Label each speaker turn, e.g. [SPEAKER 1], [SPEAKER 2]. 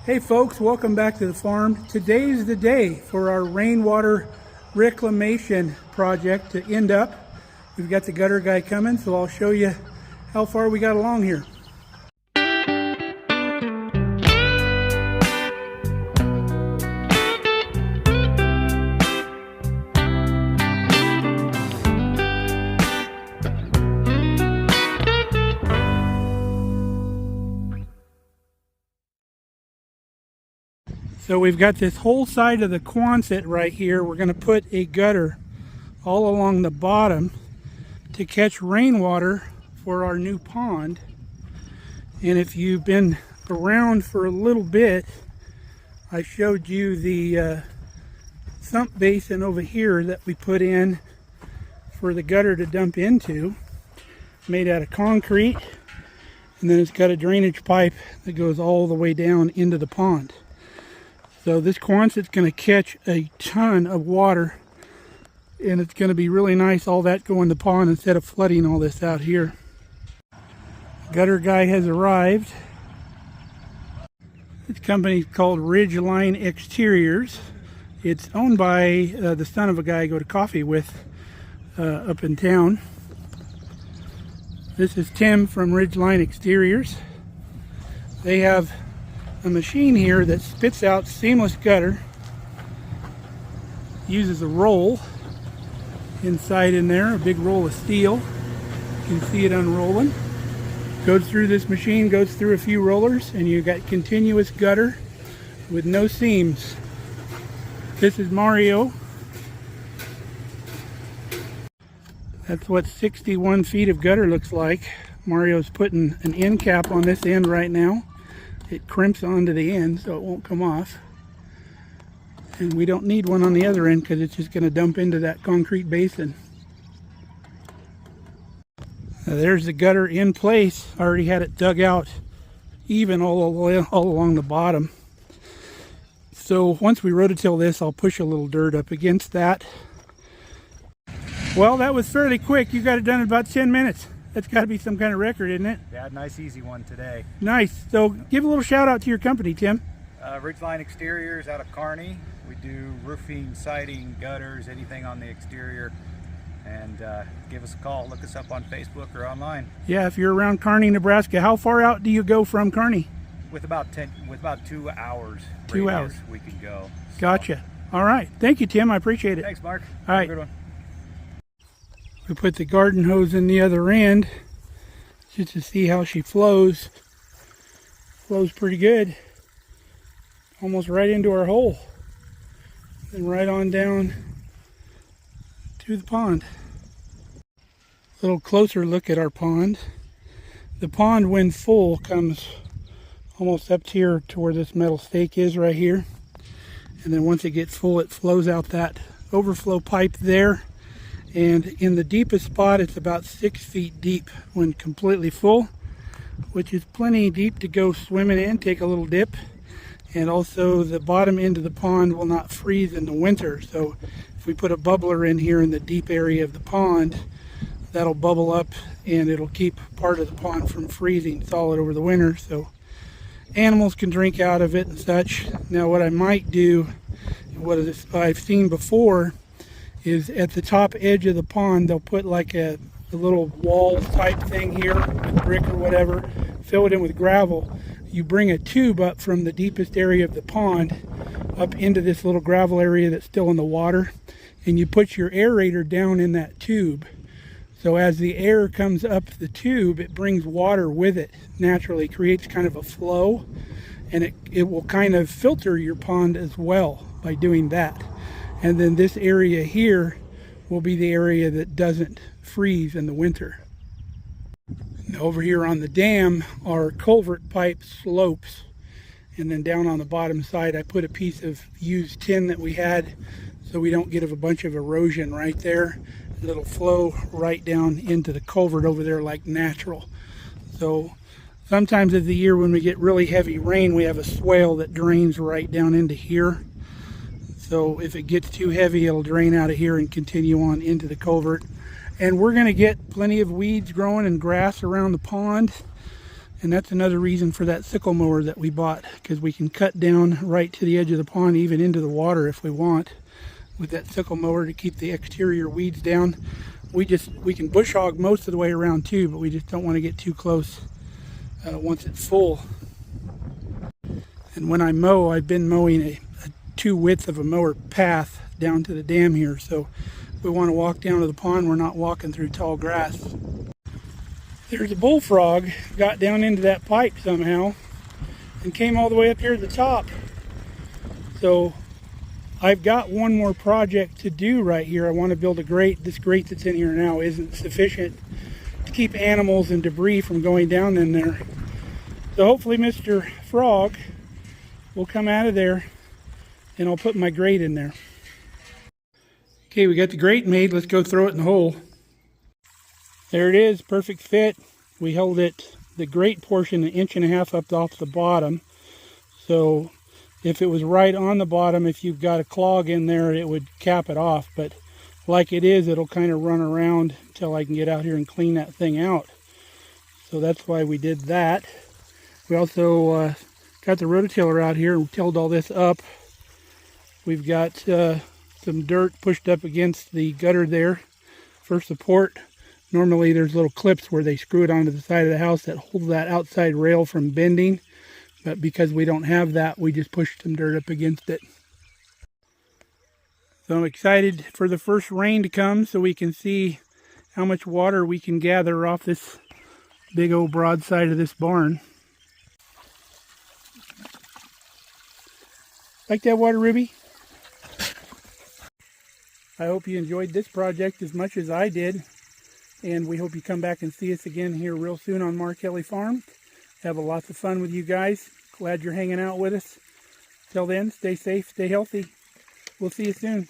[SPEAKER 1] Hey folks, welcome back to the farm. Today's the day for our rainwater reclamation project to end up. We've got the gutter guy coming, so I'll show you how far we got along here. So we've got this whole side of the Quonset right here. We're going to put a gutter all along the bottom to catch rainwater for our new pond. And if you've been around for a little bit, I showed you the sump basin over here that we put in for the gutter to dump into. Made out of concrete, and then it's got a drainage pipe that goes all the way down into the pond. So this Quonset's going to catch a ton of water, and it's going to be really nice, all that go in the pond instead of flooding all this out here. Gutter guy has arrived. This company is called Ridgeline Exteriors. It's owned by the son of a guy I go to coffee with up in town. This is Tim from Ridgeline Exteriors. They have a machine here that spits out seamless gutter, uses a roll inside in there, a big roll of steel. You can see it unrolling. Goes through this machine, goes through a few rollers, and you got continuous gutter with no seams. This is Mario. That's what 61 feet of gutter looks like. Mario's putting an end cap on this end right now. It crimps onto the end so it won't come off. And we don't need one on the other end because it's just going to dump into that concrete basin. Now there's the gutter in place. I already had it dug out even all along the bottom. So once we rototill this, I'll push a little dirt up against that. Well, that was fairly quick. You got it done in about 10 minutes. That's got to be some kind of record, isn't it?
[SPEAKER 2] Yeah, nice easy one today.
[SPEAKER 1] Nice. So give a little shout out to your company, Tim.
[SPEAKER 2] Ridgeline Exteriors out of Kearney. We do roofing, siding, gutters, anything on the exterior. And give us a call. Look us up on Facebook or online.
[SPEAKER 1] Yeah, if you're around Kearney, Nebraska, how far out do you go from Kearney?
[SPEAKER 2] With about 2 hours.
[SPEAKER 1] 2 hours.
[SPEAKER 2] We can go. So.
[SPEAKER 1] Gotcha. All right. Thank you, Tim. I appreciate it.
[SPEAKER 2] Thanks, Mark.
[SPEAKER 1] All right.
[SPEAKER 2] Have a good one.
[SPEAKER 1] We put the garden hose in the other end just to see how she flows. Flows pretty good. Almost right into our hole. And right on down to the pond. A little closer look at our pond. The pond, when full, comes almost up here to where this metal stake is right here. And then once it gets full, it flows out that overflow pipe there. And in the deepest spot, it's about 6 feet deep when completely full, which is plenty deep to go swimming in, take a little dip. And also the bottom end of the pond will not freeze in the winter. So if we put a bubbler in here in the deep area of the pond, that'll bubble up and it'll keep part of the pond from freezing solid over the winter. So animals can drink out of it and such. Now what I might do, what I've seen before, is at the top edge of the pond they'll put like a little wall type thing here with brick or whatever, fill it in with gravel. You bring a tube up from the deepest area of the pond up into this little gravel area that's still in the water, and you put your aerator down in that tube. So as the air comes up the tube, it brings water with it naturally, creates kind of a flow, and it will kind of filter your pond as well by doing that. And then this area here will be the area that doesn't freeze in the winter. And over here on the dam are culvert pipe slopes. And then down on the bottom side, I put a piece of used tin that we had so we don't get a bunch of erosion right there. And it'll flow right down into the culvert over there like natural. So sometimes of the year when we get really heavy rain, we have a swale that drains right down into here. So if it gets too heavy, it'll drain out of here and continue on into the culvert. And we're going to get plenty of weeds growing and grass around the pond. And that's another reason for that sickle mower that we bought, because we can cut down right to the edge of the pond, even into the water if we want, with that sickle mower to keep the exterior weeds down. We can bush hog most of the way around too, but we just don't want to get too close once it's full. And when I mow, I've been mowing a 2 width of a mower path down to the dam here, so if we want to walk down to the pond, we're not walking through tall grass. There's a bullfrog got down into that pipe somehow and came all the way up here to the top. So I've got one more project to do right here. I want to build a grate. This grate that's in here now isn't sufficient to keep animals and debris from going down in there. So hopefully Mr. Frog will come out of there and I'll put my grate in there. Okay, we got the grate made. Let's go throw it in the hole. There it is, perfect fit. We held it, the grate portion, 1.5 inches up off the bottom. So if it was right on the bottom, if you've got a clog in there, it would cap it off. But like it is, it'll kind of run around until I can get out here and clean that thing out. So that's why we did that. We also got the rototiller out here and tilled all this up. We've got some dirt pushed up against the gutter there for support. Normally there's little clips where they screw it onto the side of the house that hold that outside rail from bending. But because we don't have that, we just pushed some dirt up against it. So I'm excited for the first rain to come so we can see how much water we can gather off this big old broadside of this barn. Like that water, Ruby? I hope you enjoyed this project as much as I did. And we hope you come back and see us again here real soon on Mark Kelly Farm. Have a lots of fun with you guys. Glad you're hanging out with us. Till then, stay safe, stay healthy. We'll see you soon.